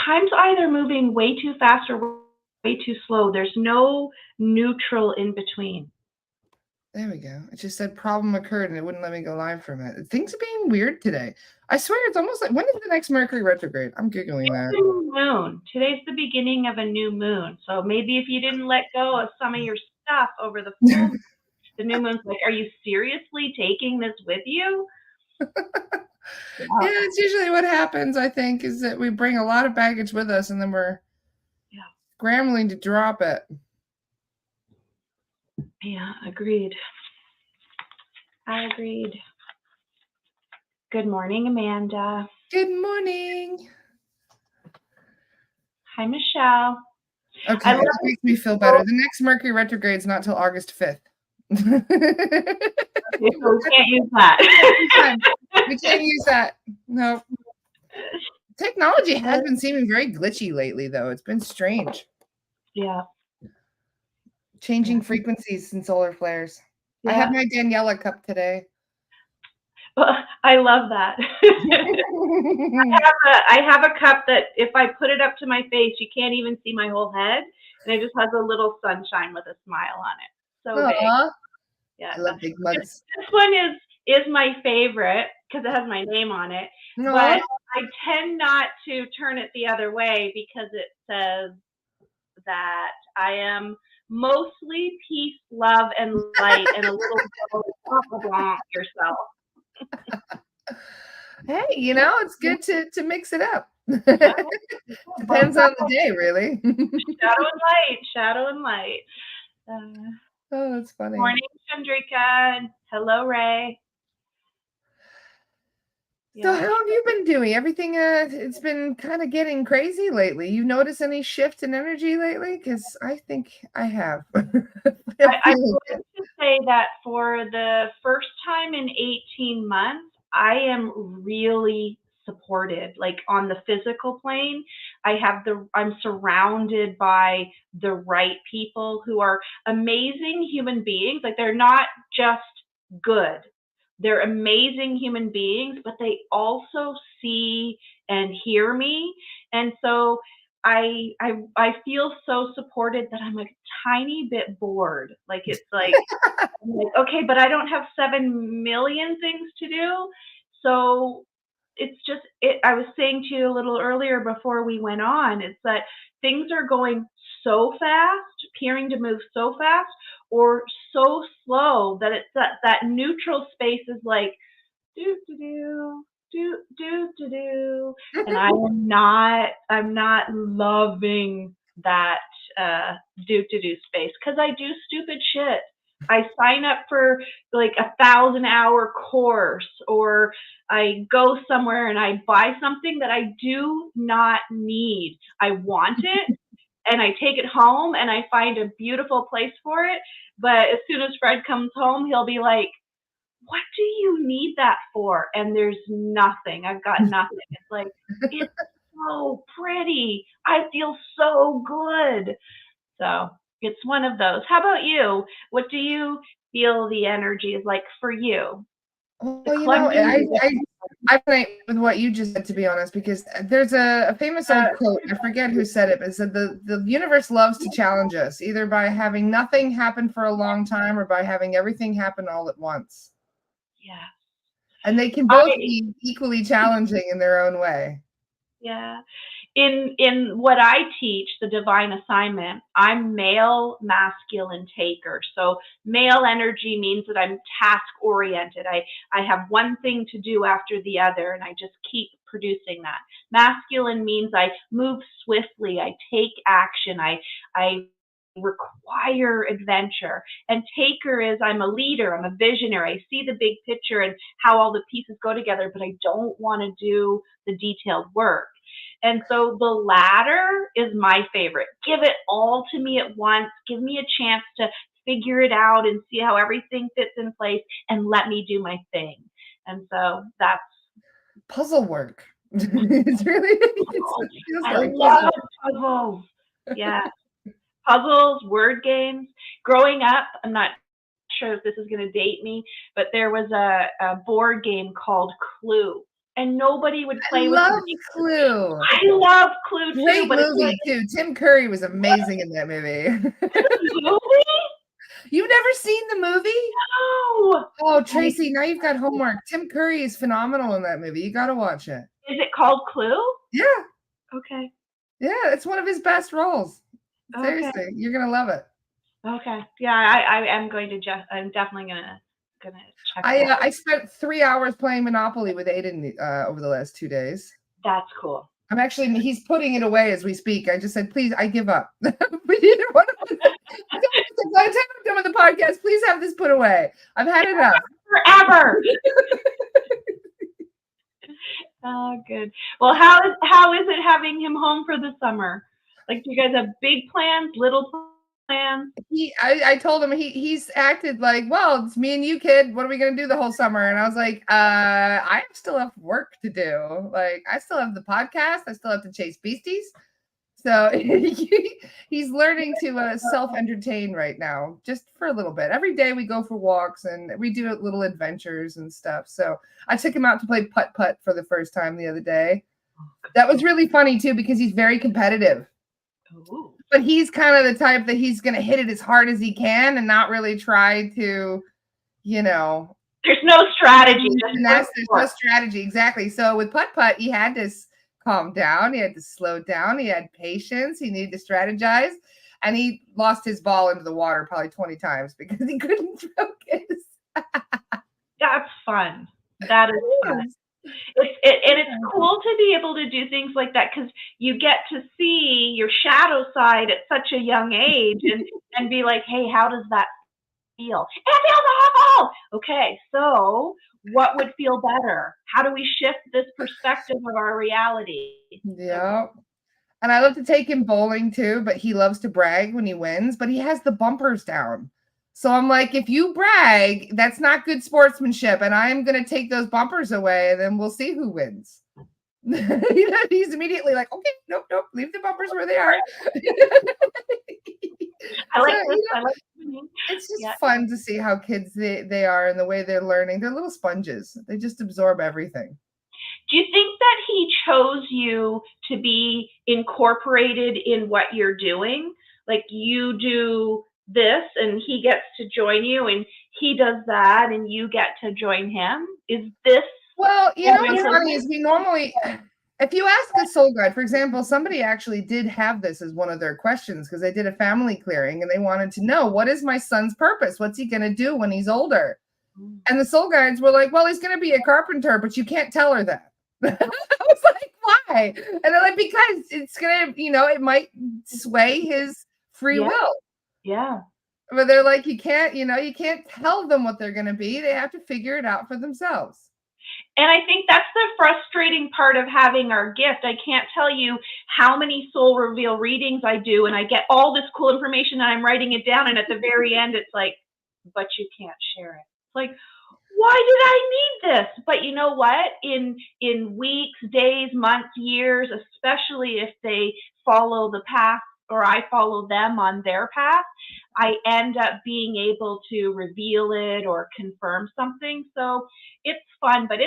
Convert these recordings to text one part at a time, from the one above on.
time's either moving way too fast or way too slow. There's no neutral in between. There we go. It just said problem occurred and it wouldn't let me go live from it. Things are being weird today. I swear it's almost like, when is the next Mercury retrograde? I'm Googling that. New moon. Today's the beginning of a new moon. So maybe if you didn't let go of some of your stuff over the full moon, the new moon's like, are you seriously taking this with you? Yeah, it's usually what happens, I think, is that we bring a lot of baggage with us and then we're scrambling to drop it. Yeah, agreed. I agreed. Good morning, Amanda. Good morning. Hi, Michelle. Okay, that makes me feel better. The next Mercury retrograde is not till August 5th. Okay, so we can't use that. We can't use that. No. Technology has been seeming very glitchy lately, though. It's been strange. Yeah. Changing frequencies and solar flares. Yeah. I have my Daniela cup today. Well, I love that. I have a cup that if I put it up to my face, you can't even see my whole head, and it just has a little sunshine with a smile on it. So big. Yeah, I love big mugs. This one is my favorite because it has my name on it. Aww. But I tend not to turn it the other way because it says that I am mostly peace, love, and light, and a little blah, blah, blah yourself. Hey, you know, it's good to mix it up. Depends on the day, really. Shadow and light. Oh, that's funny. Morning, Chandrika. Hello, Ray. So how have you been doing? Everything, it's been kind of getting crazy lately. You notice any shift in energy lately? Because I think I have. I'm going to say that for the first time in 18 months, I am really supported, like on the physical plane. I'm surrounded by the right people who are amazing human beings. Like they're not just good. They're amazing human beings, but they also see and hear me. And so I feel so supported that I'm a tiny bit bored. Like it's like, I'm like, okay, but I don't have 7 million things to do. So it's just I was saying to you a little earlier before we went on, it's that things are going so fast, appearing to move so fast, or so slow that it's that neutral space is like do do do do do do, and I'm not loving that do space because I do stupid shit. I sign up for like 1,000-hour course, or I go somewhere and I buy something that I do not need. I want it and I take it home and I find a beautiful place for it. But as soon as Fred comes home, he'll be like, what do you need that for? And there's nothing. I've got nothing. It's like, it's so pretty. I feel so good. So it's one of those. How about you? What do you feel the energy is like for you? Well, you know, I relate with what you just said, to be honest, because there's a famous old quote. I forget who said it, but it said the universe loves to challenge us, either by having nothing happen for a long time or by having everything happen all at once. Yeah. And they can both be equally challenging in their own way. Yeah. In what I teach, the divine assignment, I'm male, masculine taker. So male energy means that I'm task oriented. I have one thing to do after the other, and I just keep producing that. Masculine means I move swiftly, I take action, I require adventure. And taker is I'm a leader, I'm a visionary. I see the big picture and how all the pieces go together, but I don't want to do the detailed work. And so the latter is my favorite. Give it all to me at once. Give me a chance to figure it out and see how everything fits in place and let me do my thing. And so that's puzzle work. It's really, I love puzzles. Yeah. Puzzles, word games. Growing up, I'm not sure if this is going to date me, but there was a board game called Clue. and nobody would I play with love me. Clue. I love Clue too, Great but it's movie like, too. Tim Curry was amazing in that movie. movie? You've never seen the movie? No. Oh, Tracy, now you've got homework. Tim Curry is phenomenal in that movie. You got to watch it. Is it called Clue? Yeah. Okay. Yeah, it's one of his best roles. Seriously, Okay. you're gonna love it. Okay. Yeah, I am going to I'm definitely gonna check that. I spent 3 hours playing Monopoly with Aiden over the last 2 days. That's cool. He's putting it away as we speak. I just said, please, I give up. We neither one of us. By the time I'm done with the podcast, please have this put away. I've had enough. Forever. Oh, good. Well, how is it having him home for the summer? Like, do you guys have big plans, little plans? I told him he's acted like, well, it's me and you, kid. What are we gonna do the whole summer? And I was like, I still have work to do. Like, I still have the podcast. I still have to chase beasties. So he's learning to self-entertain right now, just for a little bit. Every day we go for walks and we do little adventures and stuff. So I took him out to play putt-putt for the first time the other day. That was really funny too, because he's very competitive. Ooh. But he's kind of the type that he's going to hit it as hard as he can and not really try to, There's no strategy. There's no strategy. Exactly. So with putt-putt, he had to calm down. He had to slow down. He had patience. He needed to strategize. And he lost his ball into the water probably 20 times because he couldn't focus. That's fun. That is fun. It's cool to be able to do things like that because you get to see your shadow side at such a young age and be like, hey, how does that feel? It feels awful. Okay, so what would feel better? How do we shift this perspective of our reality? Yeah. And I love to take him bowling too, but he loves to brag when he wins, but he has the bumpers down. So I'm like, if you brag, that's not good sportsmanship. And I'm going to take those bumpers away, and then we'll see who wins. He's immediately like, okay, nope, leave the bumpers where they are. I like this. I like it's just fun to see how kids they are and the way they're learning. They're little sponges. They just absorb everything. Do you think that he chose you to be incorporated in what you're doing? Like you do this and he gets to join you and he does that and you get to join him? Is this? Well, what's funny is we normally, if you ask a soul guide, for example, somebody actually did have this as one of their questions because they did a family clearing and they wanted to know, what is my son's purpose? What's he going to do when he's older? And the soul guides were like, well, he's going to be a carpenter, but you can't tell her that. I was like, why? And they're like, because it's going to, it might sway his free will. Yeah. But they're like, you can't tell them what they're going to be. They have to figure it out for themselves. And I think that's the frustrating part of having our gift. I can't tell you how many soul reveal readings I do, and I get all this cool information and I'm writing it down. And at the very end, it's like, but you can't share it. It's like, why did I need this? But you know what? In weeks, days, months, years, especially if they follow the path or I follow them on their path, I end up being able to reveal it or confirm something. So it's fun, but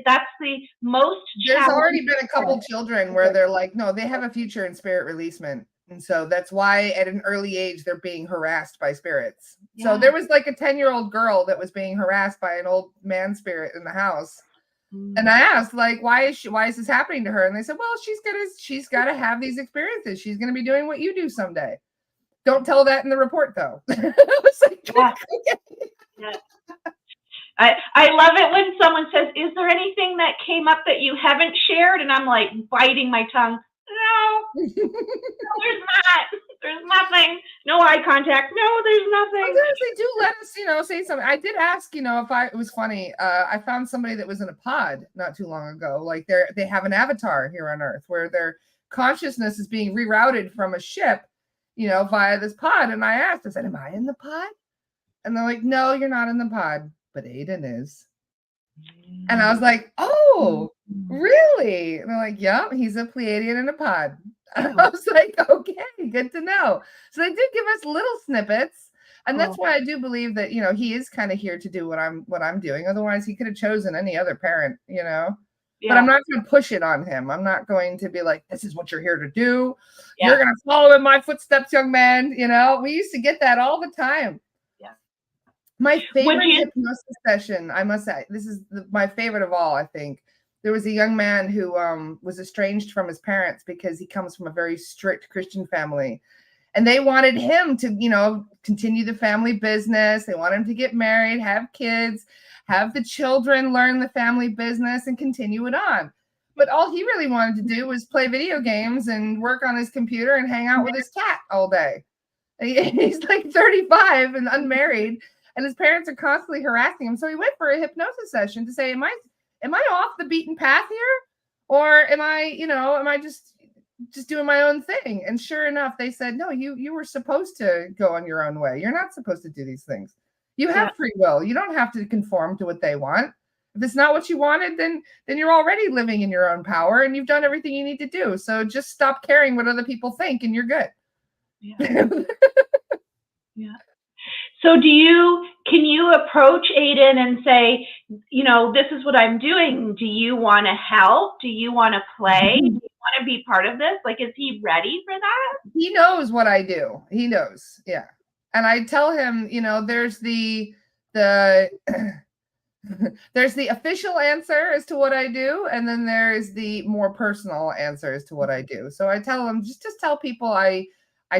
that's the most. There's already been a couple children where they're like, no, they have a future in spirit releasement. And so that's why at an early age, they're being harassed by spirits. Yeah. So there was like a 10-year-old girl that was being harassed by an old man spirit in the house. And I asked, like, why is this happening to her? And they said, well, she's got to have these experiences. She's going to be doing what you do someday. Don't tell that in the report, though. I was like, yeah. I love it when someone says, is there anything that came up that you haven't shared? And I'm like biting my tongue. No, there's not. There's nothing. No eye contact. No, there's nothing. Sometimes they do let us, say something. I did ask, it was funny. I found somebody that was in a pod not too long ago. Like they have an avatar here on Earth where their consciousness is being rerouted from a ship, via this pod. And I said, am I in the pod? And they're like, no, you're not in the pod, but Aiden is. And I was like, oh, really? And they're like, yeah, he's a Pleiadian in a pod. And I was like, okay, good to know. So they did give us little snippets. And that's why I do believe that, he is kind of here to do what I'm doing. Otherwise, he could have chosen any other parent, but I'm not going to push it on him. I'm not going to be like, this is what you're here to do. Yeah. You're going to follow in my footsteps, young man. You know, we used to get that all the time. Yeah. My favorite hypnosis session, I must say, this is my favorite of all, I think. There was a young man who was estranged from his parents because he comes from a very strict Christian family. And they wanted him to, you know, continue the family business. They want him to get married, have kids, have the children learn the family business and continue it on. But all he really wanted to do was play video games and work on his computer and hang out with his cat all day. He's like 35 and unmarried, and his parents are constantly harassing him. So he went for a hypnosis session to say, am I off the beaten path here? Or am I just doing my own thing? And sure enough, they said, no, you were supposed to go on your own way. You're not supposed to do these things. You have free will. You don't have to conform to what they want. If it's not what you wanted, then you're already living in your own power and you've done everything you need to do. So just stop caring what other people think and you're good. Yeah. Yeah. So can you approach Aiden and say, you know, this is what I'm doing. Do you want to help? Do you want to play? Do you want to be part of this? Like, is he ready for that? He knows what I do. He knows. Yeah. And I tell him, you know, there's the there's the official answer as to what I do, and then there's the more personal answer as to what I do. So I tell him, just tell people I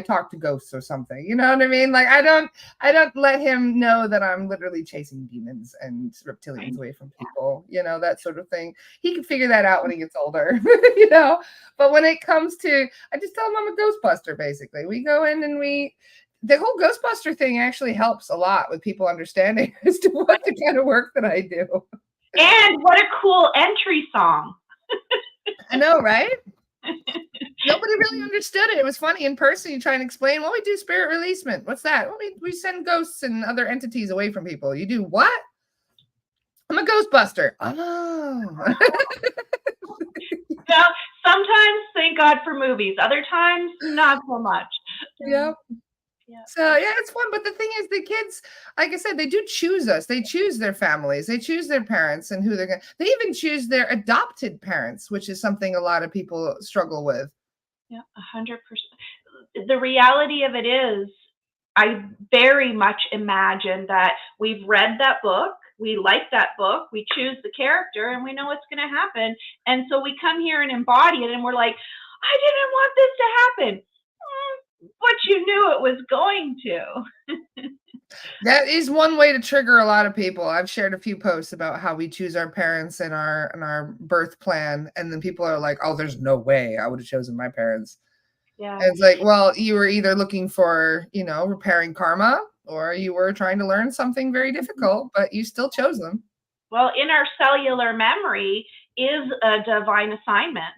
talk to ghosts or something. You know what I mean? Like I don't let him know that I'm literally chasing demons and reptilians away from people, you know, that sort of thing. He can figure that out when he gets older, you know. But when it comes to, I just tell him I'm a ghostbuster, basically. We go in and the whole Ghostbuster thing actually helps a lot with people understanding as to what the kind of work that I do. And what a cool entry song. I know, right? Nobody really understood it. It was funny in person. You try and explain, well, we do spirit releasement. What's that? Well, we send ghosts and other entities away from people. You do what? I'm a Ghostbuster. Oh. Yeah, sometimes thank God for movies. Other times, not so much. Yeah. Yeah. So yeah, it's fun. But the thing is, the kids, like I said, they do choose us. They choose their families. They choose their parents and who they're going to. They even choose their adopted parents, which is something a lot of people struggle with. Yeah, 100%. The reality of it is, I very much imagine that we've read that book, we like that book, we choose the character, and we know what's going to happen. And so we come here and embody it, and we're like, I didn't want this to happen. But you knew it was going to. That is one way to trigger a lot of people. I've shared a few posts about how we choose our parents in our birth plan, and then people are like, "Oh, there's no way I would have chosen my parents." Yeah. And it's like, well, you were either looking for, you know, repairing karma, or you were trying to learn something very difficult, but you still chose them. Well, in our cellular memory is a divine assignment.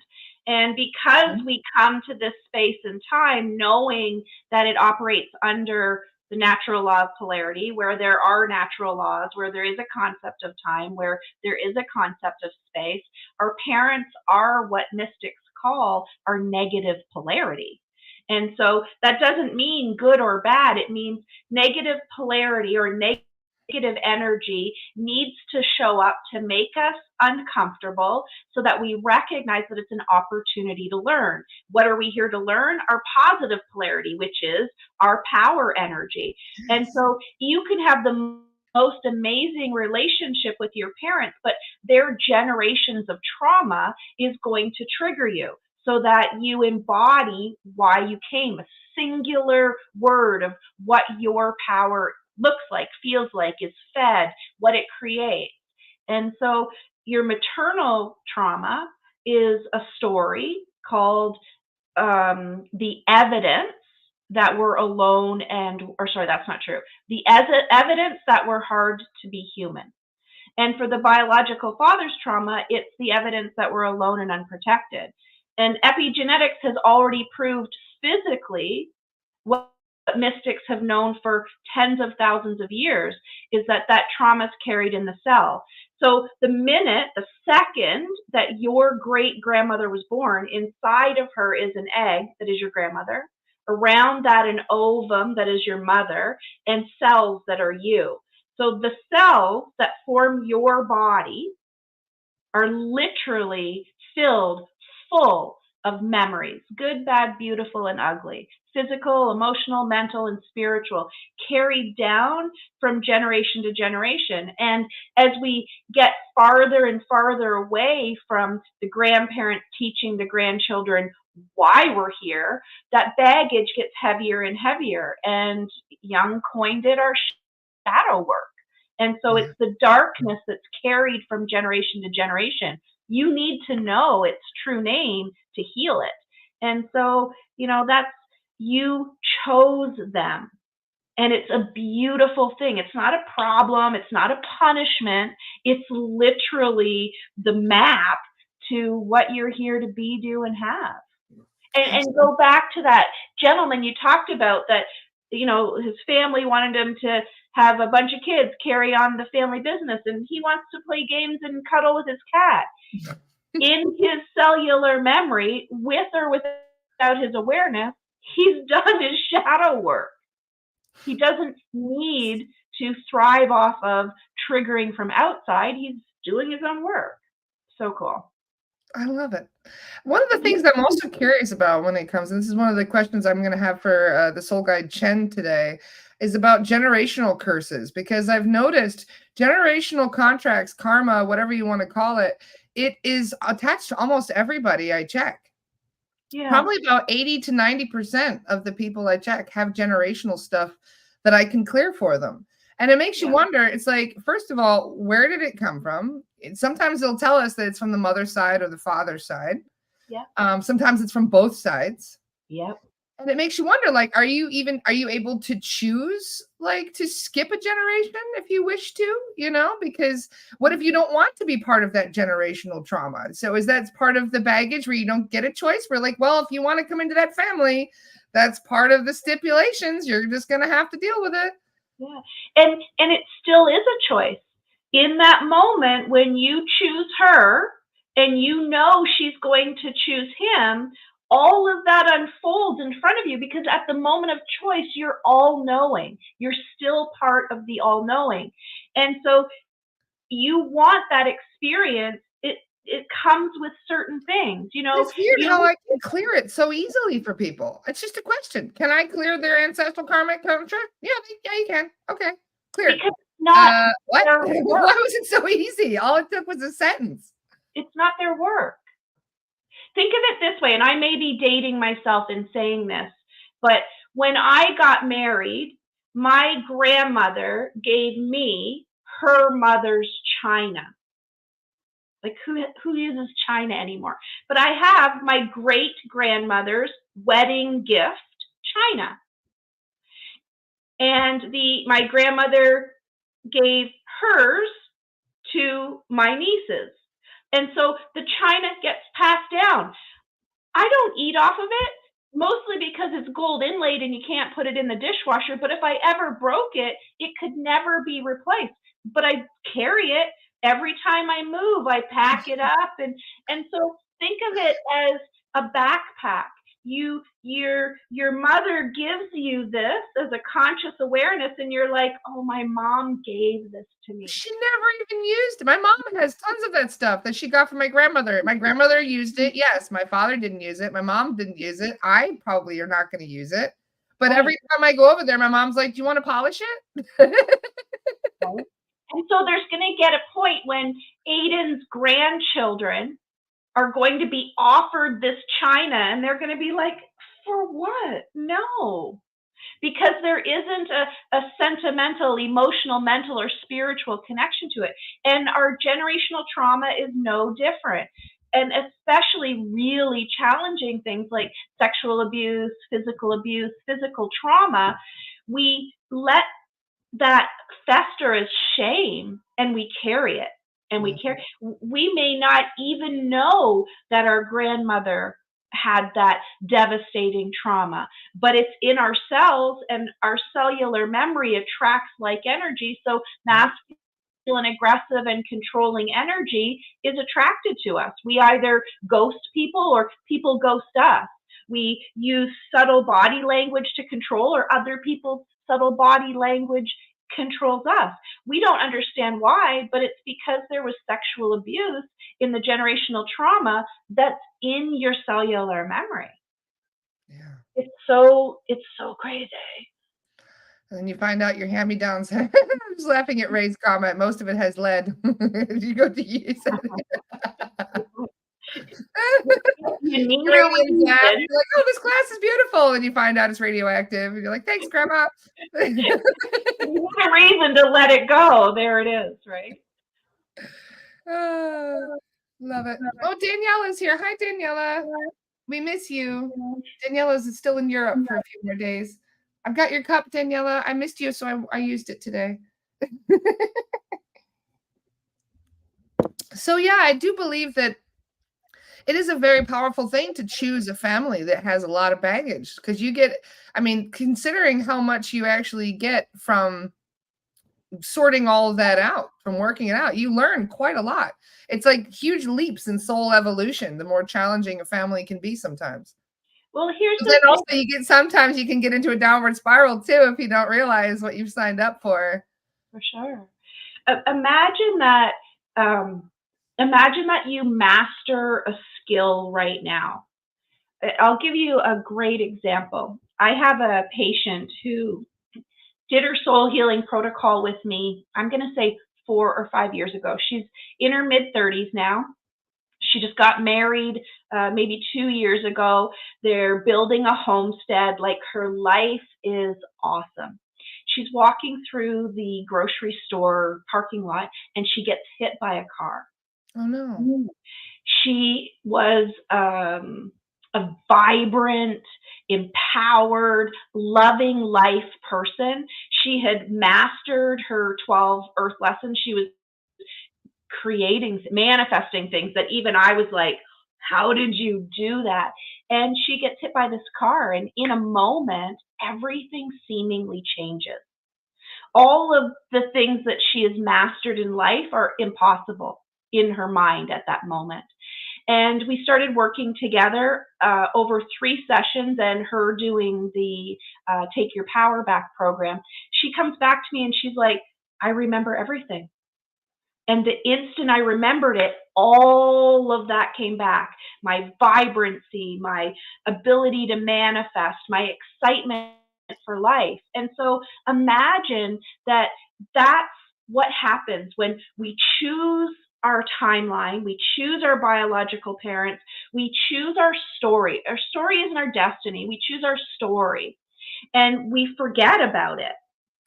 And because we come to this space and time knowing that it operates under the natural law of polarity, where there are natural laws, where there is a concept of time, where there is a concept of space, our parents are what mystics call our negative polarity. And so that doesn't mean good or bad. It means negative polarity or negative energy needs to show up to make us uncomfortable so that we recognize that it's an opportunity to learn. What are we here to learn? Our positive polarity, which is our power energy. And so you can have the most amazing relationship with your parents, but their generations of trauma is going to trigger you so that you embody why you came, a singular word of what your power looks like, feels like, is fed, what it creates. And so your maternal trauma is a story called The Evidence That We're Alone that's not true. The Evidence That We're Hard to Be Human. And for the biological father's trauma, it's the evidence that we're alone and unprotected. And epigenetics has already proved physically what mystics have known for tens of thousands of years, is that trauma is carried in the cell. So the second that your great grandmother was born, inside of her is an egg that is your grandmother, around that an ovum that is your mother, and cells that are you. So the cells that form your body are literally filled full of memories, good, bad, beautiful, and ugly, physical, emotional, mental, and spiritual, carried down from generation to generation. And as we get farther and farther away from the grandparents teaching the grandchildren why we're here, that baggage gets heavier and heavier. And Jung coined it our shadow work. And so it's the darkness that's carried from generation to generation. You need to know its true name to heal it. And so, that's, you chose them. And it's a beautiful thing. It's not a problem. It's not a punishment. It's literally the map to what you're here to be, do, and have. And go back to that gentleman you talked about that, his family wanted him to have a bunch of kids, carry on the family business, and he wants to play games and cuddle with his cat. In his cellular memory, with or without his awareness, he's done his shadow work. He doesn't need to thrive off of triggering from outside. He's doing his own work. So cool. I love it. One of the things I'm also curious about when it comes, and this is one of the questions I'm going to have for the soul guide Chen today, is about generational curses, because I've noticed generational contracts, karma, whatever you want to call it, it is attached to almost everybody I check. Yeah. Probably about 80 to 90% of the people I check have generational stuff that I can clear for them. And it makes you wonder, it's like, first of all, where did it come from? Sometimes they'll tell us that it's from the mother's side or the father's side. Yeah. Sometimes it's from both sides. Yep. And it makes you wonder, like, are you able to choose, like, to skip a generation if you wish to, because what if you don't want to be part of that generational trauma? So is that part of the baggage where you don't get a choice? We're like, well, if you want to come into that family, that's part of the stipulations. You're just going to have to deal with it. Yeah. And it still is a choice. In that moment when you choose her and she's going to choose him, all of that unfolds in front of you, because at the moment of choice, you're all-knowing. You're still part of the all-knowing. And so you want that experience. It comes with certain things, It's weird how I can clear it so easily for people. It's just a question. Can I clear their ancestral karmic contract? Yeah, you can. Okay, clear it. Because not what? Why was it so easy? All it took was a sentence. It's not their work. Think of it this way, and I may be dating myself in saying this, but when I got married, my grandmother gave me her mother's china. Like, who uses china anymore? But I have my great-grandmother's wedding gift china. And my grandmother gave hers to my nieces. And so the china gets passed down. I don't eat off of it, mostly because it's gold inlaid and you can't put it in the dishwasher. But if I ever broke it, it could never be replaced. But I carry it every time I move. I pack it up. And so think of it as a backpack. Your mother gives you this as a conscious awareness, and you're like, oh, my mom gave this to me. She never even used it. My mom has tons of that stuff that she got from my grandmother. My grandmother used it. Yes, my father didn't use it. My mom didn't use it. I probably are not going to use it. But every time I go over there, my mom's like, do you want to polish it? And so there's going to get a point when Aiden's grandchildren are going to be offered this china, and they're going to be like, for what? No. Because there isn't a sentimental, emotional, mental, or spiritual connection to it. And our generational trauma is no different. And especially really challenging things like sexual abuse, physical trauma, we let that fester as shame, and we carry it. And we may not even know that our grandmother had that devastating trauma, but it's in our cells, and our cellular memory attracts like energy. So masculine, aggressive, and controlling energy is attracted to us. We either ghost people or people ghost us. We use subtle body language to control, or other people's subtle body language controls us. We don't understand why, but it's because there was sexual abuse in the generational trauma that's in your cellular memory. Yeah. It's so crazy. And then you find out your hand-me-downs. I'm just laughing at Ray's comment. Most of it has lead. You go to use it. You need a Uranium reason. gas. You're like, oh, this glass is beautiful. And you find out it's radioactive. And you're like, thanks, Grandma. You need a reason to let it go. There it is, right? Love it. Oh, Daniela's here. Hi, Daniela. We miss you. Daniela's still in Europe for a few more days. I've got your cup, Daniela. I missed you, so I used it today. So yeah, I do believe that it is a very powerful thing to choose a family that has a lot of baggage, because you get, I mean, considering how much you actually get from sorting all of that out, from working it out, you learn quite a lot. It's like huge leaps in soul evolution, the more challenging a family can be sometimes. Well, here's the then thing. also sometimes you can get into a downward spiral too if you don't realize what you've signed up for. For sure. Imagine that you master a skill right now. I'll give you a great example. I have a patient who did her soul healing protocol with me, I'm going to say 4 or 5 years ago. She's in her mid-30s now. She just got married maybe 2 years ago. They're building a homestead. Like, her life is awesome. She's walking through the grocery store parking lot and she gets hit by a car. Oh, no. She was a vibrant, empowered, loving life person. She had mastered her 12 earth lessons. She was manifesting things that even I was like, how did you do that? And she gets hit by this car, and in a moment, everything seemingly changes. All of the things that she has mastered in life are impossible in her mind at that moment. And we started working together over 3 sessions, and her doing the Take Your Power Back program. She comes back to me and she's like, I remember everything. And the instant I remembered it, all of that came back. My vibrancy, my ability to manifest, my excitement for life. And so imagine that that's what happens when we choose our timeline, we choose our biological parents, we choose our story. Our story isn't our destiny. We choose our story and we forget about it.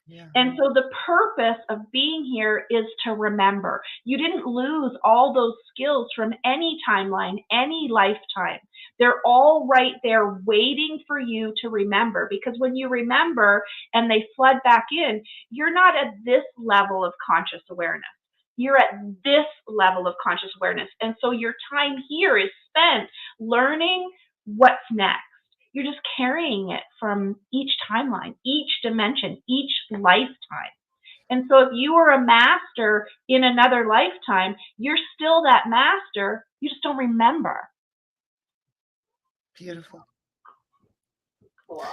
Yeah. And so the purpose of being here is to remember. You didn't lose all those skills from any timeline, any lifetime. They're all right there waiting for you to remember, because when you remember and they flood back in, you're not at this level of conscious awareness. You're at this level of conscious awareness. And so your time here is spent learning what's next. You're just carrying it from each timeline, each dimension, each lifetime. And so if you were a master in another lifetime, you're still that master. You just don't remember. Beautiful. Cool.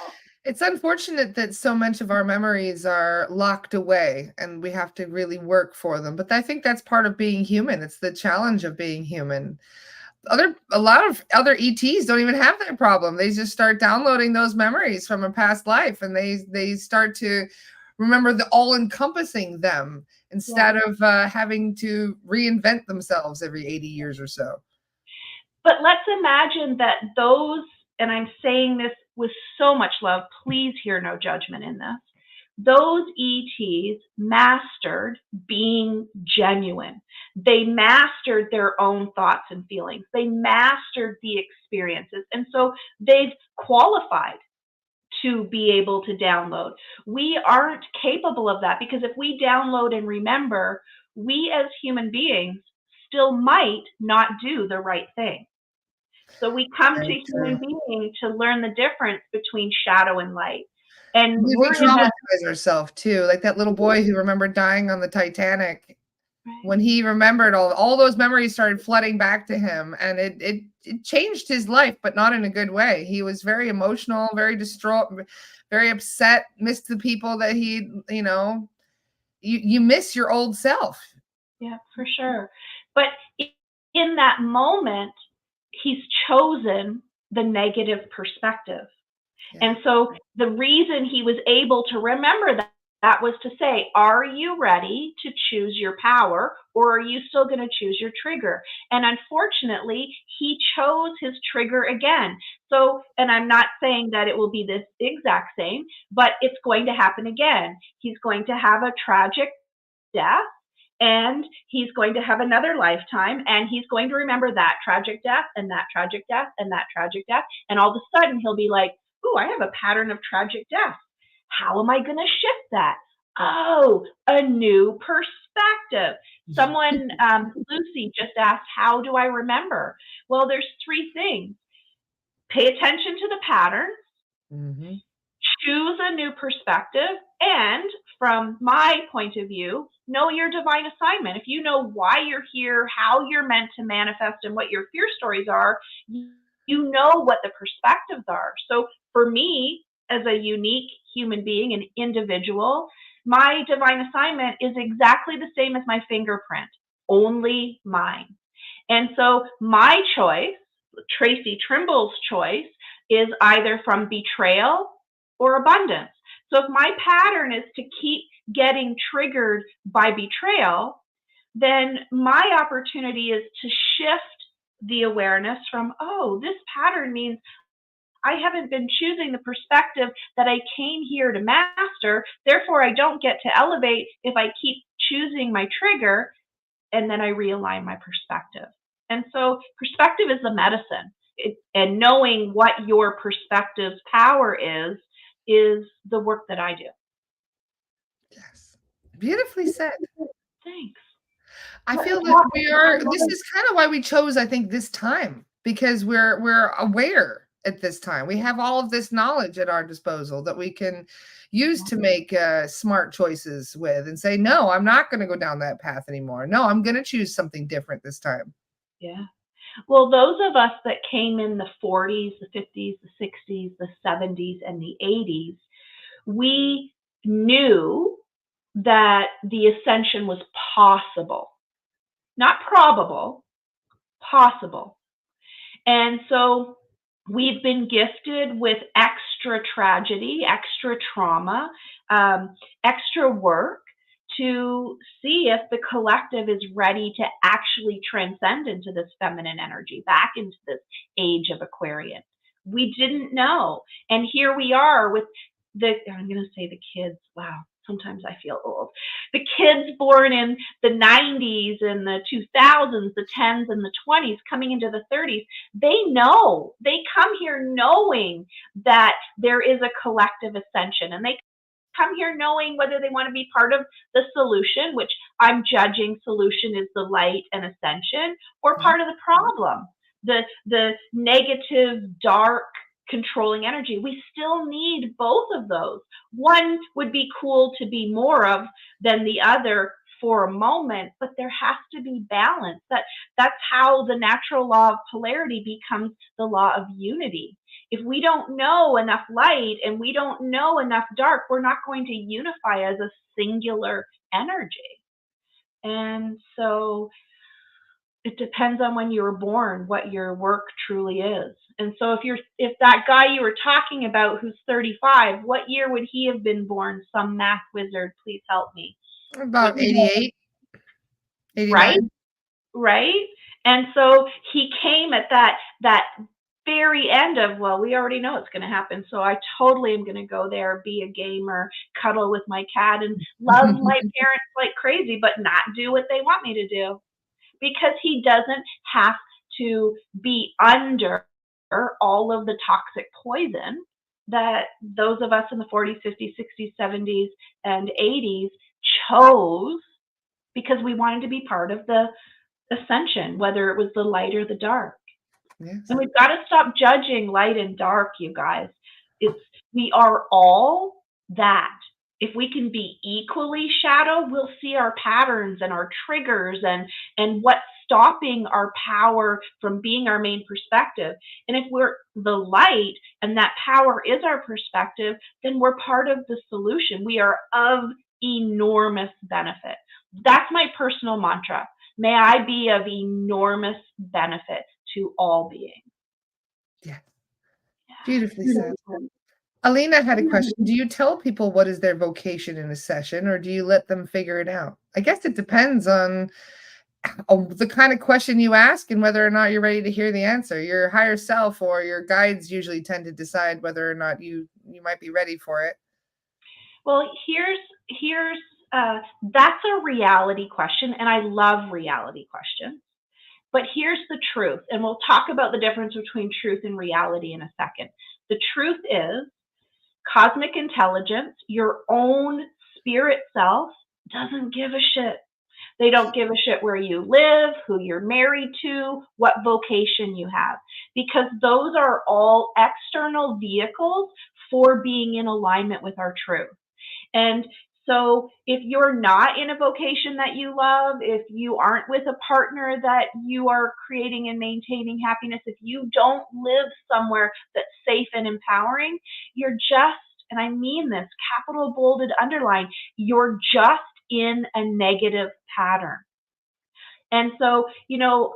It's unfortunate that so much of our memories are locked away and we have to really work for them. But I think that's part of being human. It's the challenge of being human. A lot of other ETs don't even have that problem. They just start downloading those memories from a past life, and they start to remember the all-encompassing them instead of having to reinvent themselves every 80 years or so. But let's imagine that those, and I'm saying this with so much love, please hear no judgment in this. Those ETs mastered being genuine. They mastered their own thoughts and feelings. They mastered the experiences. And so they've qualified to be able to download. We aren't capable of that, because if we download and remember, we as human beings still might not do the right thing. So we come to human beings to learn the difference between shadow and light. And we traumatize ourselves too, like that little boy who remembered dying on the Titanic. Right. When he remembered all those memories started flooding back to him, and it changed his life, but not in a good way. He was very emotional, very distraught, very upset, missed the people that he, you miss your old self. Yeah, for sure. But in that moment, he's chosen the negative perspective. Yeah. And so the reason he was able to remember that was to say, are you ready to choose your power, or are you still going to choose your trigger? And unfortunately, he chose his trigger again. So, and I'm not saying that it will be this exact same, but it's going to happen again. He's going to have a tragic death, and he's going to have another lifetime, and he's going to remember that tragic death and that tragic death and that tragic death. And all of a sudden he'll be like, oh, I have a pattern of tragic death. How am I going to shift that? Oh, a new perspective. Someone, Lucy just asked, how do I remember? Well, there's three things. Pay attention to the pattern, Mm-hmm. choose a new perspective, and from my point of view, know your divine assignment. If you know why you're here, how you're meant to manifest, and what your fear stories are, you know what the perspectives are. So for me, as a unique human being, an individual, my divine assignment is exactly the same as my fingerprint, only mine. And so my choice, Traci Trimble's choice, is either from betrayal or abundance. So if my pattern is to keep getting triggered by betrayal, then my opportunity is to shift the awareness from, oh, this pattern means I haven't been choosing the perspective that I came here to master. Therefore, I don't get to elevate if I keep choosing my trigger, and then I realign my perspective. And so perspective is the medicine. And knowing what your perspective's power is the work that I do. Yes. Beautifully said. Thanks. I feel that this is kind of why we chose, I think, this time, because we're aware at this time. We have all of this knowledge at our disposal that we can use to make smart choices with, and say, no, I'm not going to go down that path anymore. No, I'm going to choose something different this time. Yeah. Well, those of us that came in the 40s, the 50s, the 60s, the 70s, and the 80s, we knew that the ascension was possible, not probable, possible. And so we've been gifted with extra tragedy, extra trauma, extra work to see if the collective is ready to actually transcend into this feminine energy, back into this age of Aquarian. We didn't know. And here we are with I'm going to say the kids. Wow, sometimes I feel old. The kids born in the 90s and the 2000s, the 10s and the 20s, coming into the 30s, they know. They come here knowing that there is a collective ascension, and they come here knowing whether they want to be part of the solution, which I'm judging solution is the light and ascension, or part of the problem, the negative, dark, controlling energy. We still need both of those. One would be cool to be more of than the other for a moment, but there has to be balance. That's how the natural law of polarity becomes the law of unity. If we don't know enough light and we don't know enough dark, we're not going to unify as a singular energy. And so it depends on when you were born, what your work truly is. And so if that guy you were talking about who's 35, what year would he have been born? Some math wizard, please help me. About 88, 89. Right? And so he came at that very end of, well, we already know it's going to happen. So I totally am going to go there, be a gamer, cuddle with my cat, and love my parents like crazy, but not do what they want me to do. Because he doesn't have to be under all of the toxic poison that those of us in the 40s, 50s, 60s, 70s, and 80s chose, because we wanted to be part of the ascension, whether it was the light or the dark. Yes. And we've got to stop judging light and dark, you guys. We are all that. If we can be equally shadow, we'll see our patterns and our triggers and what's stopping our power from being our main perspective. And if we're the light and that power is our perspective, then we're part of the solution. We are of enormous benefit. That's my personal mantra. May I be of enormous benefit to all beings. Yeah. Beautifully said. Alina had a question. Do you tell people what is their vocation in a session, or do you let them figure it out? I guess it depends on the kind of question you ask and whether or not you're ready to hear the answer. Your higher self or your guides usually tend to decide whether or not you might be ready for it. Well, here's that's a reality question, and I love reality questions. But here's the truth, and we'll talk about the difference between truth and reality in a second. The truth is, cosmic intelligence, your own spirit self, doesn't give a shit. They don't give a shit where you live, who you're married to, what vocation you have, because those are all external vehicles for being in alignment with our truth. And so if you're not in a vocation that you love, if you aren't with a partner that you are creating and maintaining happiness, if you don't live somewhere that's safe and empowering, you're just, and I mean this, capital bolded underline, you're just in a negative pattern. And so,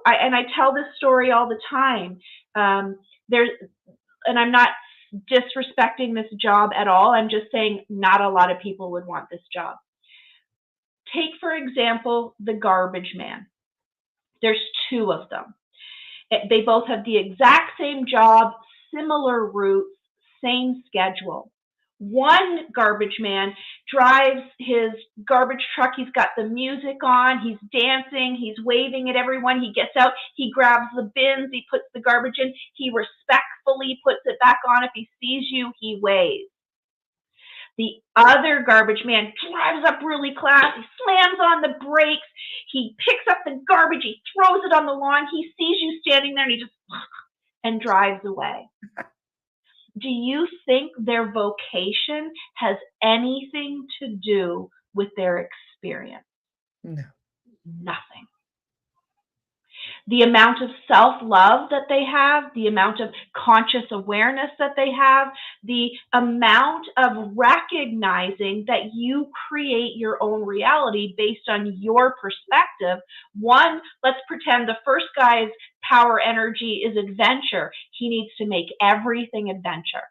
I tell this story all the time. And I'm not disrespecting this job at all. I'm just saying not a lot of people would want this job. Take, for example, the garbage man. There's two of them. They both have the exact same job, similar routes, same schedule. One garbage man drives his garbage truck. He's got the music on. He's dancing. He's waving at everyone. He gets out. He grabs the bins. He puts the garbage in. He respectfully puts it back on. If he sees you, he waves. The other garbage man drives up really fast. He slams on the brakes. He picks up the garbage. He throws it on the lawn. He sees you standing there and he just and drives away. Do you think their vocation has anything to do with their experience? No. Nothing. The amount of self-love that they have, the amount of conscious awareness that they have, the amount of recognizing that you create your own reality based on your perspective. One, let's pretend the first guy's power energy is adventure. He needs to make everything adventure.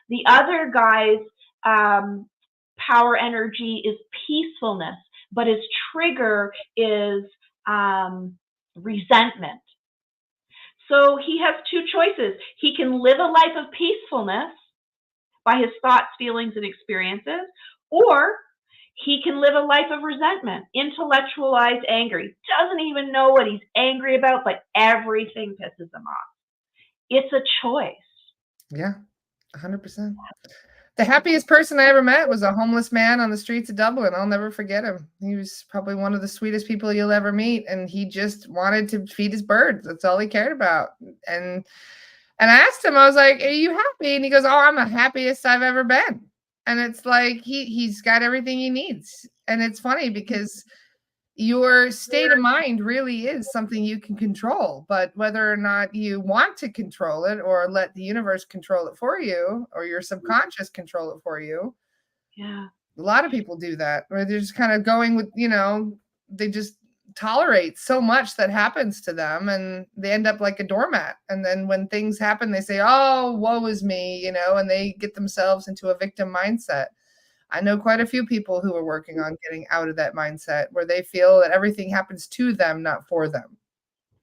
The other guy's power energy is peacefulness, but his trigger is resentment. So he has two choices. He can live a life of peacefulness by his thoughts, feelings, and experiences, or he can live a life of resentment, intellectualized anger. He doesn't even know what he's angry about, but everything pisses him off. It's a choice. Yeah, 100%. The happiest person I ever met was a homeless man on the streets of Dublin. I'll never forget him. He was probably one of the sweetest people you'll ever meet, and he just wanted to feed his birds. That's all he cared about. And I asked him, I was like, "Are you happy?" And he goes, "Oh, I'm the happiest I've ever been." And it's like he's got everything he needs. And it's funny because your state of mind really is something you can control, but whether or not you want to control it or let the universe control it for you or your subconscious control it for you. Yeah. A lot of people do that, where they're just kind of going with, they just tolerate so much that happens to them and they end up like a doormat. And then when things happen, they say, "Oh, woe is me," and they get themselves into a victim mindset. I know quite a few people who are working on getting out of that mindset where they feel that everything happens to them, not for them.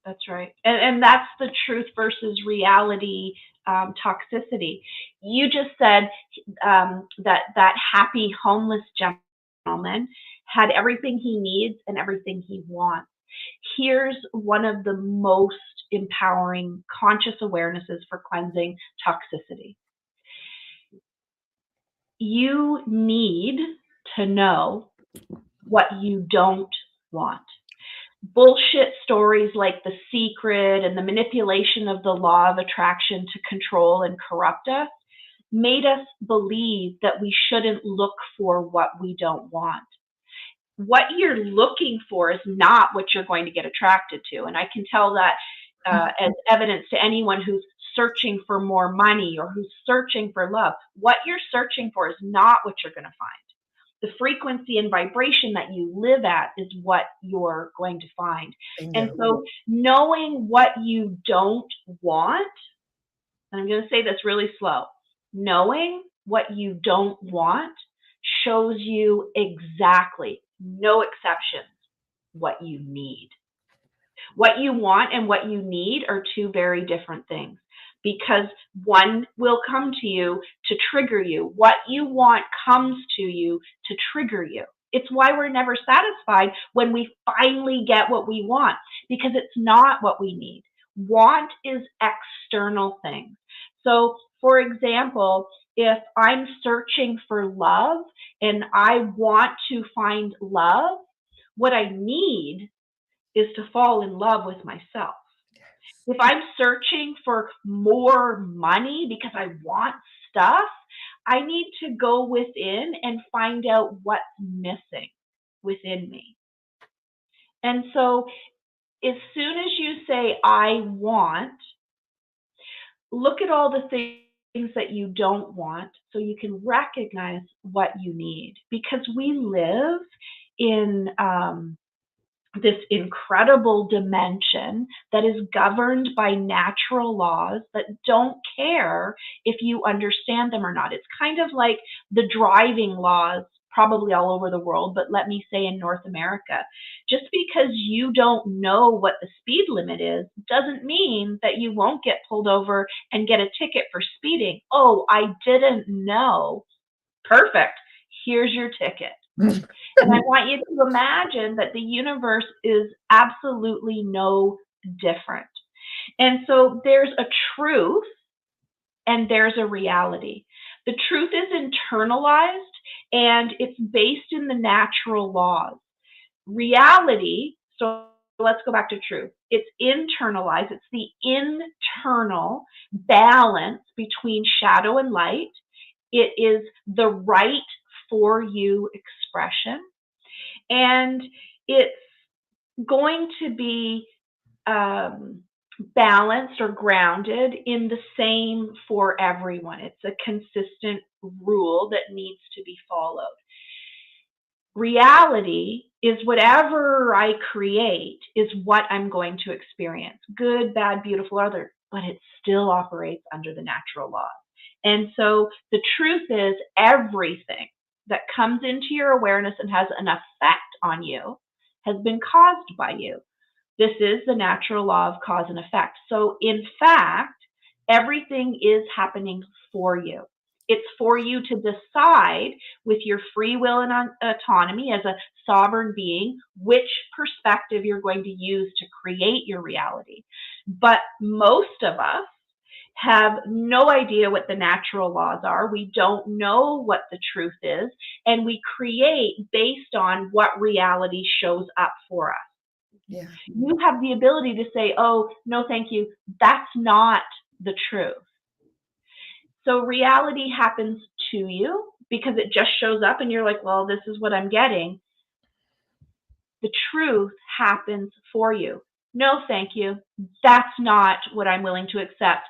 That's right. And that's the truth versus reality toxicity. You just said that happy homeless gentleman had everything he needs and everything he wants. Here's one of the most empowering conscious awarenesses for cleansing toxicity. You need to know what you don't want. Bullshit stories like The Secret and the manipulation of the law of attraction to control and corrupt us made us believe that we shouldn't look for what we don't want. What you're looking for is not what you're going to get attracted to. And I can tell that as evidence to anyone who's searching for more money or who's searching for love. What you're searching for is not what you're going to find. The frequency and vibration that you live at is what you're going to find. Bingo. And so knowing what you don't want, and I'm going to say this really slow, knowing what you don't want shows you exactly, no exceptions, what you need. What you want and what you need are two very different things, because one will come to you to trigger you. What you want comes to you to trigger you. It's why we're never satisfied when we finally get what we want, because it's not what we need. Want is external things. So, for example, if I'm searching for love and I want to find love, what I need is to fall in love with myself. If I'm searching for more money because I want stuff, I need to go within and find out what's missing within me. And so, as soon as you say, I want, look at all the things that you don't want so you can recognize what you need. Because we live in this incredible dimension that is governed by natural laws that don't care if you understand them or not. It's kind of like the driving laws probably all over the world, but let me say in North America. Just because you don't know what the speed limit is doesn't mean that you won't get pulled over and get a ticket for speeding. Oh, I didn't know. Perfect. Here's your ticket. And I want you to imagine that the universe is absolutely no different. And so there's a truth and there's a reality. The truth is internalized and it's based in the natural laws. Reality, so let's go back to truth. It's internalized, it's the internal balance between shadow and light. It is the right for you expression. And it's going to be balanced or grounded in the same for everyone. It's a consistent rule that needs to be followed. Reality is whatever I create is what I'm going to experience. Good, bad, beautiful, other, but it still operates under the natural laws. And so the truth is everything that comes into your awareness and has an effect on you has been caused by you. This is the natural law of cause and effect. So in fact, everything is happening for you. It's for you to decide with your free will and autonomy as a sovereign being which perspective you're going to use to create your reality. But most of us have no idea what the natural laws are. We don't know what the truth is, and we create based on what reality shows up for us. Yeah. You have the ability to say, oh, no, thank you. That's not the truth. So reality happens to you because it just shows up and you're like, well, this is what I'm getting. The truth happens for you. No, thank you. That's not what I'm willing to accept.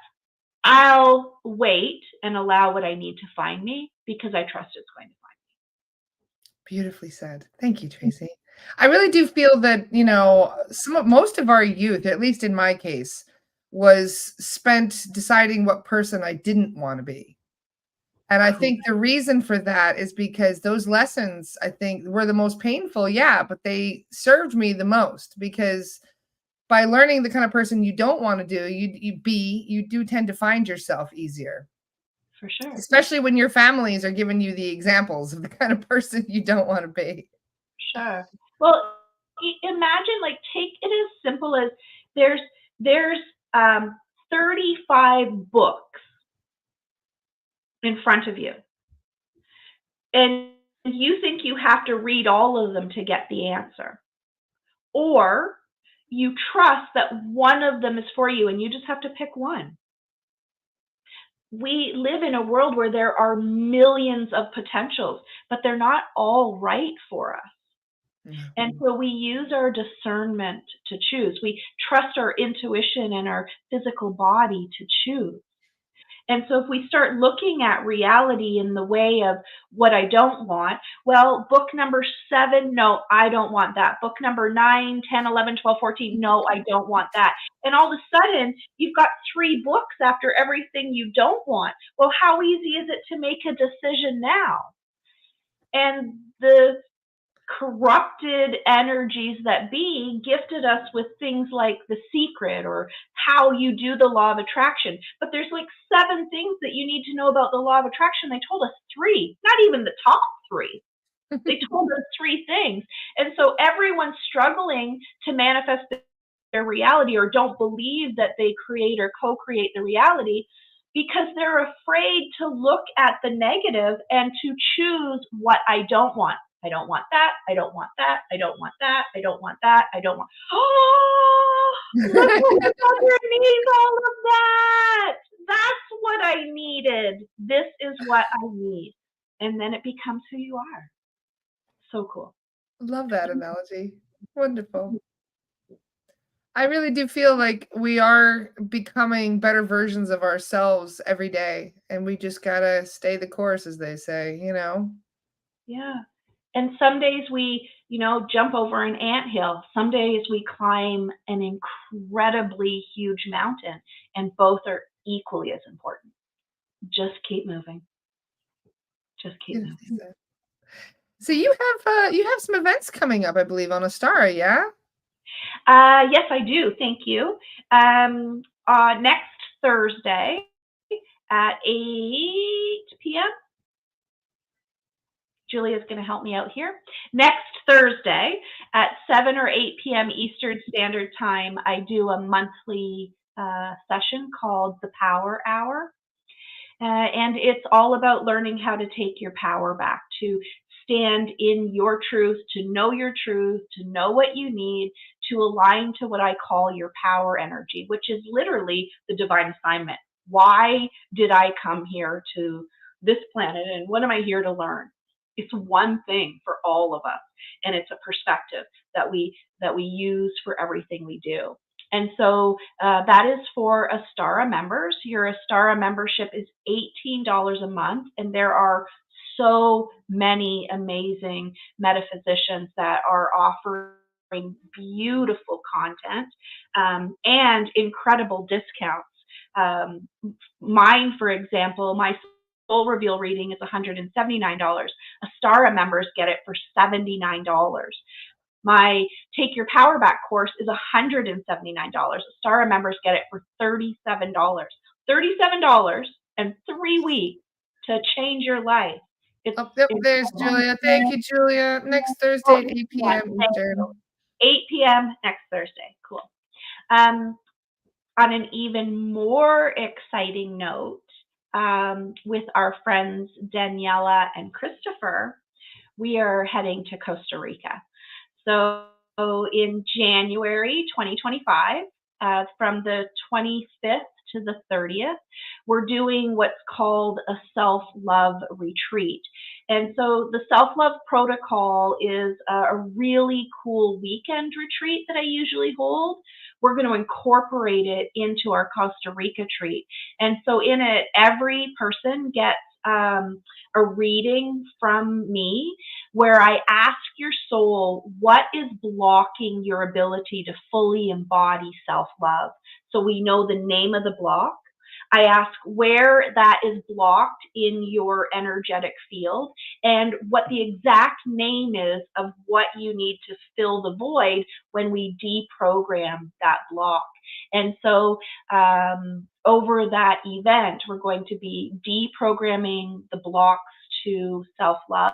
I'll wait and allow what I need to find me because I trust it's going to find me. Beautifully said. Thank you, Traci. I really do feel that, most of our youth, at least in my case, was spent deciding what person I didn't want to be. And I think the reason for that is because those lessons, I think, were the most painful, yeah, but they served me the most because by learning the kind of person you don't want to do, you do tend to find yourself easier. For sure. Especially when your families are giving you the examples of the kind of person you don't want to be. Sure. Well, imagine, like, take it as simple as there's 35 books in front of you. And you think you have to read all of them to get the answer. Or you trust that one of them is for you and you just have to pick one. We live in a world where there are millions of potentials, but they're not all right for us. And so we use our discernment to choose. We trust our intuition and our physical body to choose. And so if we start looking at reality in the way of what I don't want, well, book number 7, no, I don't want that. Book number 9, 10, 11, 12, 14, no, I don't want that. And all of a sudden, you've got 3 books after everything you don't want. Well, how easy is it to make a decision now? And the corrupted energies that be gifted us with things like The Secret or how you do the law of attraction. But there's like 7 things that you need to know about the law of attraction. They told us 3, not even the top 3. They told us 3 things. And so everyone's struggling to manifest their reality or don't believe that they create or co-create the reality because they're afraid to look at the negative and to choose what I don't want. I don't want that. I don't want that. I don't want that. I don't want that. I don't want. Oh, look what's underneath all of that. That's what I needed. This is what I need. And then it becomes who you are. So cool. Love that analogy. Wonderful. I really do feel like we are becoming better versions of ourselves every day, and we just gotta stay the course, as they say, you know? Yeah. And some days we, jump over an anthill. Some days we climb an incredibly huge mountain, and both are equally as important. Just keep moving. Just keep moving. So you have some events coming up, I believe, on Astara, yeah? Yes, I do. Thank you. Next Thursday at 8 p.m. Julia's going to help me out here. Next Thursday at 7 or 8 p.m. Eastern Standard Time, I do a monthly session called the Power Hour. And it's all about learning how to take your power back, to stand in your truth, to know what you need, to align to what I call your power energy, which is literally the divine assignment. Why did I come here to this planet and what am I here to learn? It's one thing for all of us, and it's a perspective that we use for everything we do. And so that is for Astara members. Your Astara membership is $18 a month, and there are so many amazing metaphysicians that are offering beautiful content and incredible discounts. Mine, for example, my Soul Reveal reading is $179. Astara members get it for $79. My Take Your Power Back course is $179. Astara members get it for $37. $37 and 3 weeks to change your life. There's Julia. Thank you, Julia. Next Thursday at 8 p.m. Eastern. 8 p.m. next Thursday. Cool. On an even more exciting note, with our friends Daniela and Christopher, we are heading to Costa Rica. So in January 2025, from the 25th to the 30th, we're doing what's called a self-love retreat. And so the self-love protocol is a really cool weekend retreat that I usually hold. We're going to incorporate it into our Costa Rica retreat. And so in it, every person gets a reading from me where I ask your soul, what is blocking your ability to fully embody self-love? So we know the name of the block. I ask where that is blocked in your energetic field and what the exact name is of what you need to fill the void when we deprogram that block. And so over that event, we're going to be deprogramming the blocks to self-love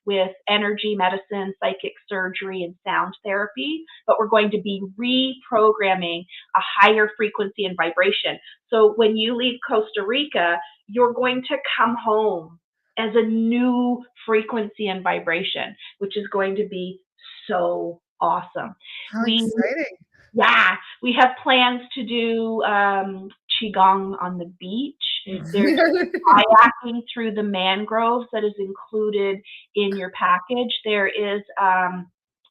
with energy medicine, psychic surgery, and sound therapy, but we're going to be reprogramming a higher frequency and vibration. So when you leave Costa Rica, you're going to come home as a new frequency and vibration, which is going to be so awesome. How exciting. Yeah, we have plans to do Qigong on the beach. There's kayaking through the mangroves that is included in your package. There is a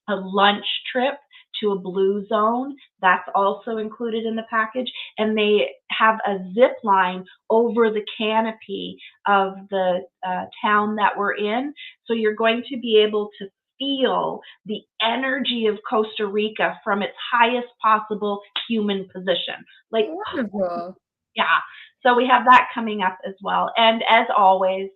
lunch trip to a blue zone. That's also included in the package. And they have a zip line over the canopy of the town that we're in. So you're going to be able to feel the energy of Costa Rica from its highest possible human position. Like, wonderful. Yeah. So we have that coming up as well. And as always,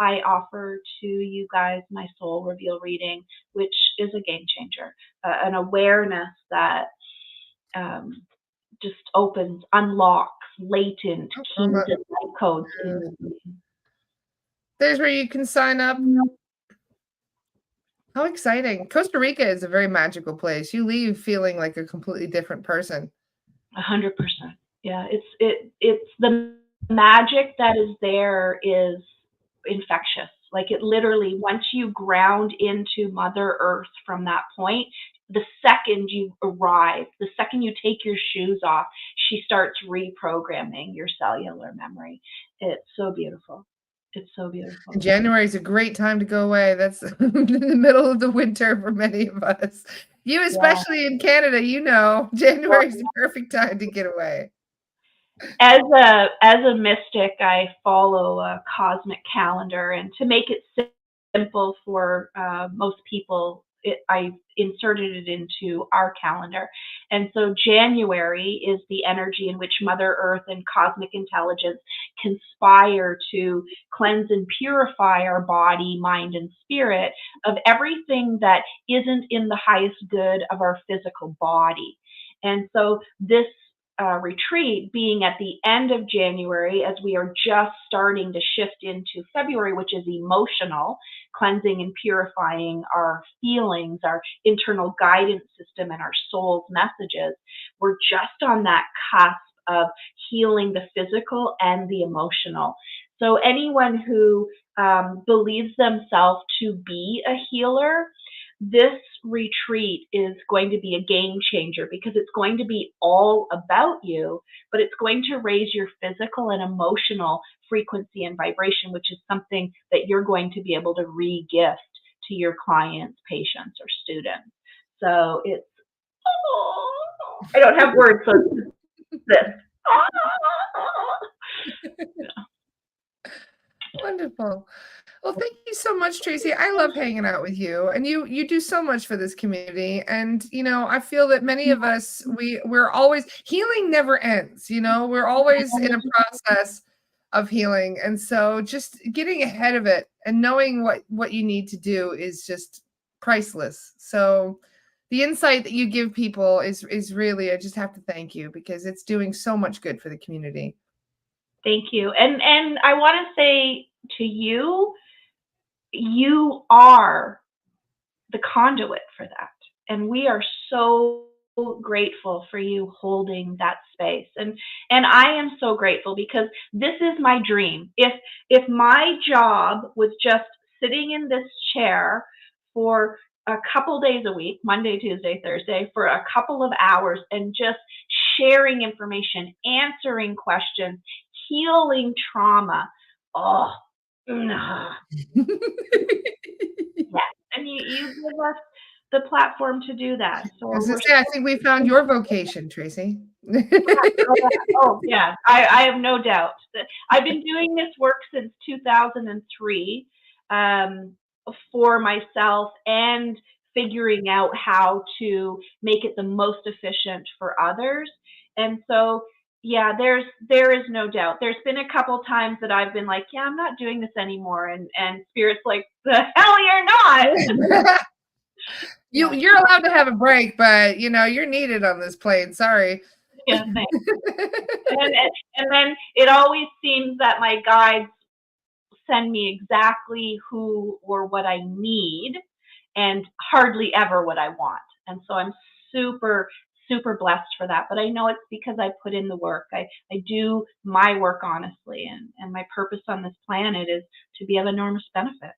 I offer to you guys my soul reveal reading, which is a game changer, an awareness that just unlocks latent keys and light codes in the being. There's where you can sign up. How exciting. Costa Rica is a very magical place. You leave feeling like a completely different person. 100%. Yeah, it's the magic that is there is infectious. Like, it literally, once you ground into Mother Earth from that point, the second you arrive, the second you take your shoes off, she starts reprogramming your cellular memory. It's so beautiful. It's so beautiful. January is a great time to go away. That's in the middle of the winter for many of us. You, especially in Canada, January is the perfect time to get away. As a mystic, I follow a cosmic calendar, and to make it simple for most people, I inserted it into our calendar. And so January is the energy in which Mother Earth and cosmic intelligence conspire to cleanse and purify our body, mind, and spirit of everything that isn't in the highest good of our physical body. And so this retreat being at the end of January, as we are just starting to shift into February, which is emotional, cleansing and purifying our feelings, our internal guidance system, and our soul's messages. We're just on that cusp of healing the physical and the emotional. So anyone who believes themselves to be a healer, this retreat is going to be a game changer, because it's going to be all about you, but it's going to raise your physical and emotional frequency and vibration, which is something that you're going to be able to re-gift to your clients, patients, or students. So it's, I don't have words, so it's this. Wonderful. Well, thank you so much, Traci. I love hanging out with you, and you do so much for this community. And I feel that many of us we're always, healing never ends. We're always in a process of healing, and so just getting ahead of it and knowing what you need to do is just priceless. So the insight that you give people is really, I just have to thank you, because it's doing so much good for the community. Thank you. And I want to say to you, you are the conduit for that. And we are so grateful for you holding that space. And I am so grateful, because this is my dream. If my job was just sitting in this chair for a couple days a week, Monday, Tuesday, Thursday, for a couple of hours, and just sharing information, answering questions, healing trauma, yeah. And you give us the platform to do that. So I think we found your vocation, Traci. Oh yeah, I have no doubt. I've been doing this work since 2003 for myself, and figuring out how to make it the most efficient for others. And so, yeah, there is no doubt. There's been a couple times that I've been like, yeah, I'm not doing this anymore, and Spirit's like, the hell you're not. You're allowed to have a break, but you're needed on this plane. Sorry. Yeah, thanks. and then it always seems that my guides send me exactly who or what I need, and hardly ever what I want. And so I'm super, super blessed for that. But I know it's because I put in the work. I do my work honestly, and my purpose on this planet is to be of enormous benefit.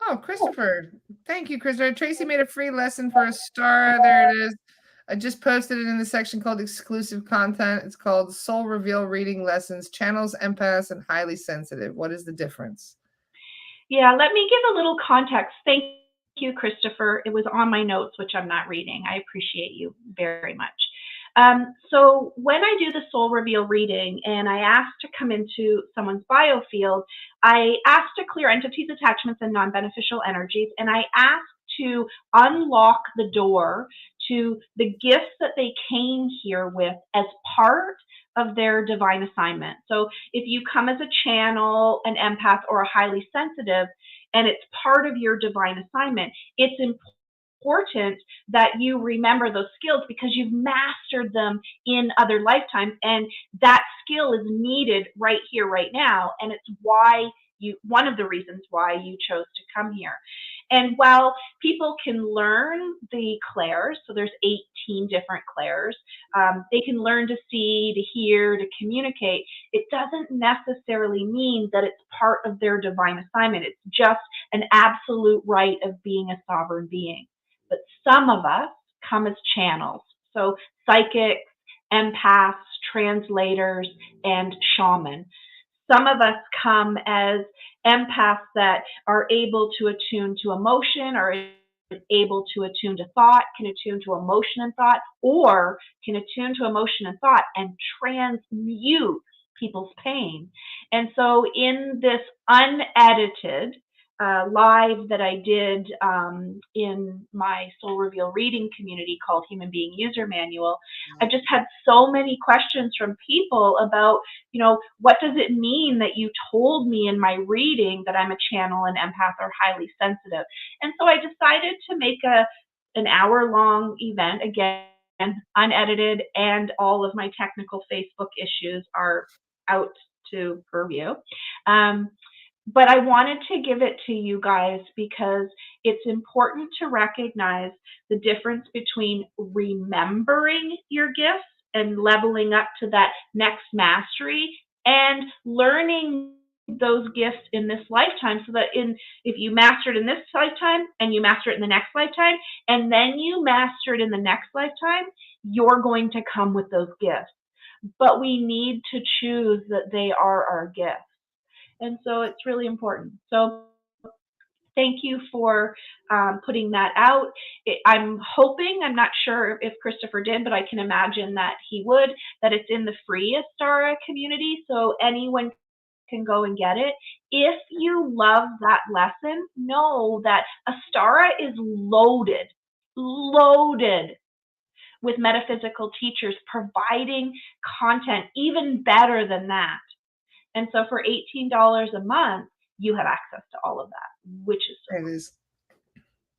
Oh, Christopher. Thank you, Christopher. Traci made a free lesson for a star. There it is. I just posted it in the section called exclusive content. It's called Soul Reveal Reading Lessons, Channels, Empaths, and Highly Sensitive. What is the difference? Yeah, let me give a little context. Thank you, Christopher. It was on my notes, which I'm not reading. I appreciate you very much. So when I do the soul reveal reading and I ask to come into someone's biofield, I ask to clear entities, attachments, and non-beneficial energies, and I ask to unlock the door to the gifts that they came here with as part of their divine assignment. So if you come as a channel, an empath, or a highly sensitive, and it's part of your divine assignment, it's important that you remember those skills because you've mastered them in other lifetimes, and that skill is needed right here, right now, and it's one of the reasons why you chose to come here. And while people can learn the clairs, so there's 18 different clairs, they can learn to see, to hear, to communicate. It doesn't necessarily mean that it's part of their divine assignment. It's just an absolute right of being a sovereign being. But some of us come as channels. So psychics, empaths, translators, and shaman. Some of us come as empaths that are able to attune to emotion, are able to attune to thought, can attune to emotion and thought, or can attune to emotion and thought and transmute people's pain. And so in this unedited live that I did in my Soul Reveal reading community called Human Being User Manual, I've just had so many questions from people about, what does it mean that you told me in my reading that I'm a channel, an empath, or highly sensitive? And so I decided to make an hour-long event, again, unedited, and all of my technical Facebook issues are out to purview. But I wanted to give it to you guys because it's important to recognize the difference between remembering your gifts and leveling up to that next mastery and learning those gifts in this lifetime, so that if you master it in this lifetime and you master it in the next lifetime and then you master it in the next lifetime, you're going to come with those gifts. But we need to choose that they are our gifts. And so it's really important. So thank you for putting that out. I'm hoping, I'm not sure if Christopher did, but I can imagine that he would, that it's in the free Astara community, so anyone can go and get it. If you love that lesson, know that Astara is loaded with metaphysical teachers providing content even better than that. And so for $18 a month, you have access to all of that, which is so cool. It is.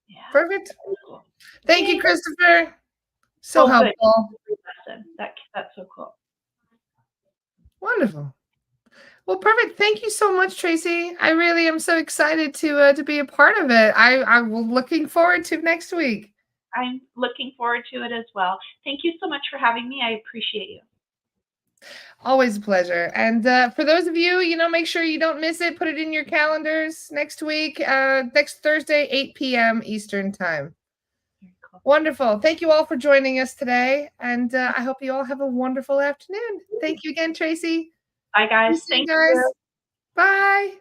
Yeah. Perfect. Cool. Thank you, Christopher. So helpful. That's so cool. Wonderful. Well, perfect. Thank you so much, Traci. I really am so excited to be a part of it. I'm looking forward to next week. I'm looking forward to it as well. Thank you so much for having me. I appreciate you. Always a pleasure. And for those of you, make sure you don't miss it. Put it in your calendars next week, next Thursday, 8 p.m. Eastern time. Cool. Wonderful. Thank you all for joining us today. And I hope you all have a wonderful afternoon. Thank you again, Traci. Bye, guys. Thank you, guys. Bye.